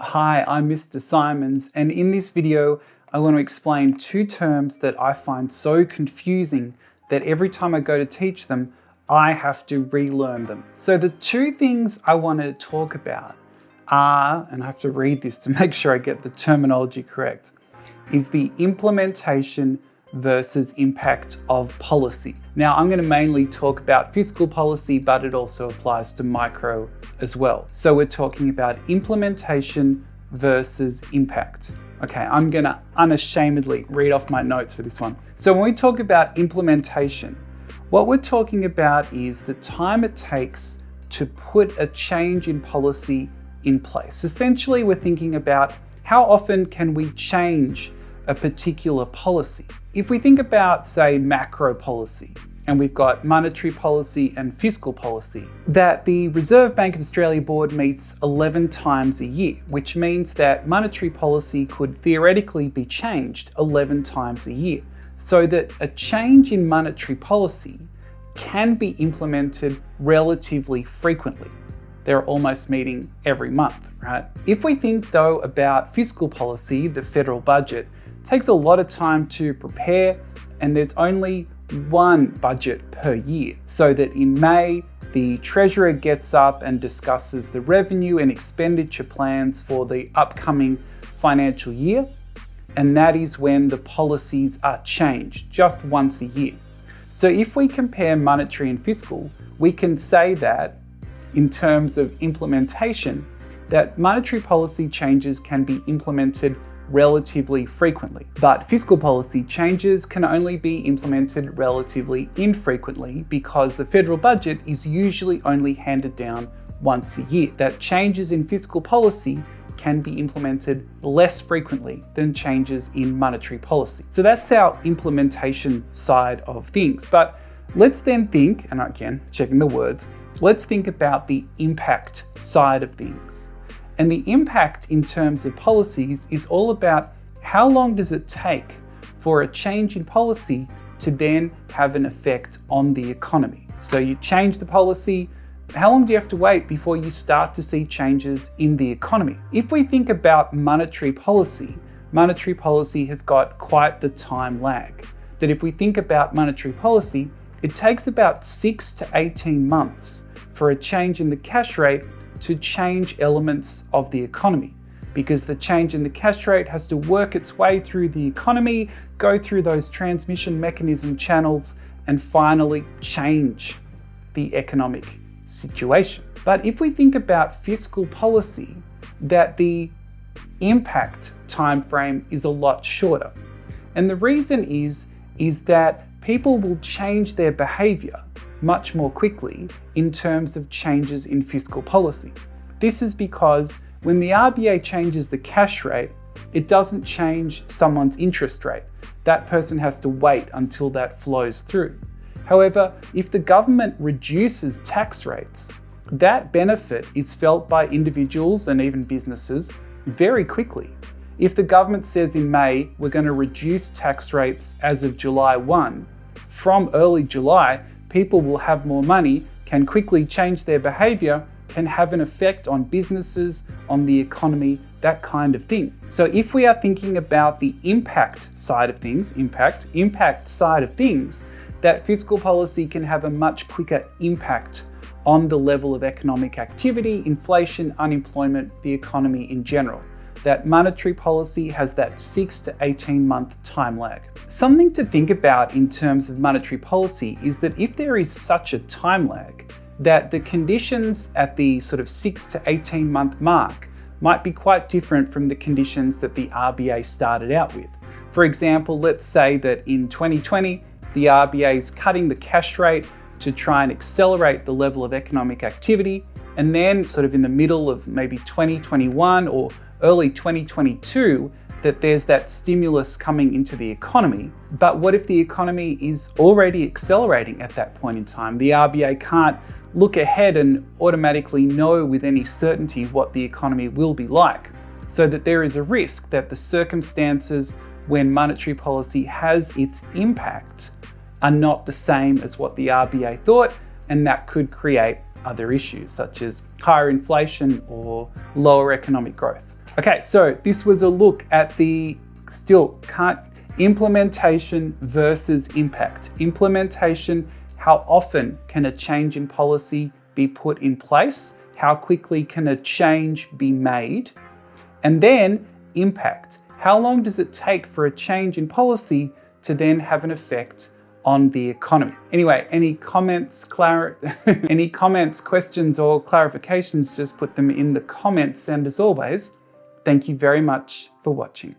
Hi, I'm Mr. Simons, and in this video, I want to explain two terms that I find so confusing that every time I go to teach them, I have to relearn them. So the two things I want to talk about are, and I have to read this to make sure I get the terminology correct, is the implementation versus impact of policy. Now, I'm going to mainly talk about fiscal policy, but it also applies to micro as well. So we're talking about implementation versus impact. Okay, I'm going to unashamedly read off my notes for this one. So when we talk about implementation, what we're talking about is the time it takes to put a change in policy in place. Essentially, we're thinking about how often can we change a particular policy. If we think about, say, macro policy, and we've got monetary policy and fiscal policy, that the Reserve Bank of Australia board meets 11 times a year, which means that monetary policy could theoretically be changed 11 times a year, so that a change in monetary policy can be implemented relatively frequently. They're almost meeting every month, right? If we think though about fiscal policy, the federal budget, takes a lot of time to prepare, and there's only one budget per year. So that in May, the Treasurer gets up and discusses the revenue and expenditure plans for the upcoming financial year, and that is when the policies are changed, just once a year. So if we compare monetary and fiscal, we can say that in terms of implementation, that monetary policy changes can be implemented relatively frequently, but fiscal policy changes can only be implemented relatively infrequently because the federal budget is usually only handed down once a year. That changes in fiscal policy can be implemented less frequently than changes in monetary policy. So that's our implementation side of things. But let's then think, and again, checking the words, let's think about the impact side of things. And the impact in terms of policies is all about how long does it take for a change in policy to then have an effect on the economy. So you change the policy, how long do you have to wait before you start to see changes in the economy? If we think about monetary policy has got quite the time lag. That if we think about monetary policy, it takes about 6 to 18 months for a change in the cash rate to change elements of the economy, because the change in the cash rate has to work its way through the economy, go through those transmission mechanism channels, and finally change the economic situation. But if we think about fiscal policy, that the impact time frame is a lot shorter. And the reason is that people will change their behavior much more quickly in terms of changes in fiscal policy. This is because when the RBA changes the cash rate, it doesn't change someone's interest rate. That person has to wait until that flows through. However, if the government reduces tax rates, that benefit is felt by individuals and even businesses very quickly. If the government says in May, we're going to reduce tax rates as of July 1, from early July, people will have more money, can quickly change their behavior, can have an effect on businesses, on the economy, that kind of thing. So if we are thinking about the impact side of things, impact side of things, that fiscal policy can have a much quicker impact on the level of economic activity, inflation, unemployment, the economy in general. That monetary policy has that 6 to 18 month time lag. Something to think about in terms of monetary policy is that if there is such a time lag, that the conditions at the sort of 6 to 18 month mark might be quite different from the conditions that the RBA started out with. For example, let's say that in 2020, the RBA is cutting the cash rate to try and accelerate the level of economic activity, and then sort of in the middle of maybe 2021 or early 2022, that there's that stimulus coming into the economy. But what if the economy is already accelerating at that point in time? The RBA can't look ahead and automatically know with any certainty what the economy will be like. So that there is a risk that the circumstances when monetary policy has its impact are not the same as what the RBA thought, and that could create other issues such as higher inflation or lower economic growth. Okay, so this was a look at the implementation versus impact. Implementation, how often can a change in policy be put in place? How quickly can a change be made? And then impact, how long does it take for a change in policy to then have an effect on the economy? Anyway, any comments, questions, or clarifications, just put them in the comments. And as always, thank you very much for watching.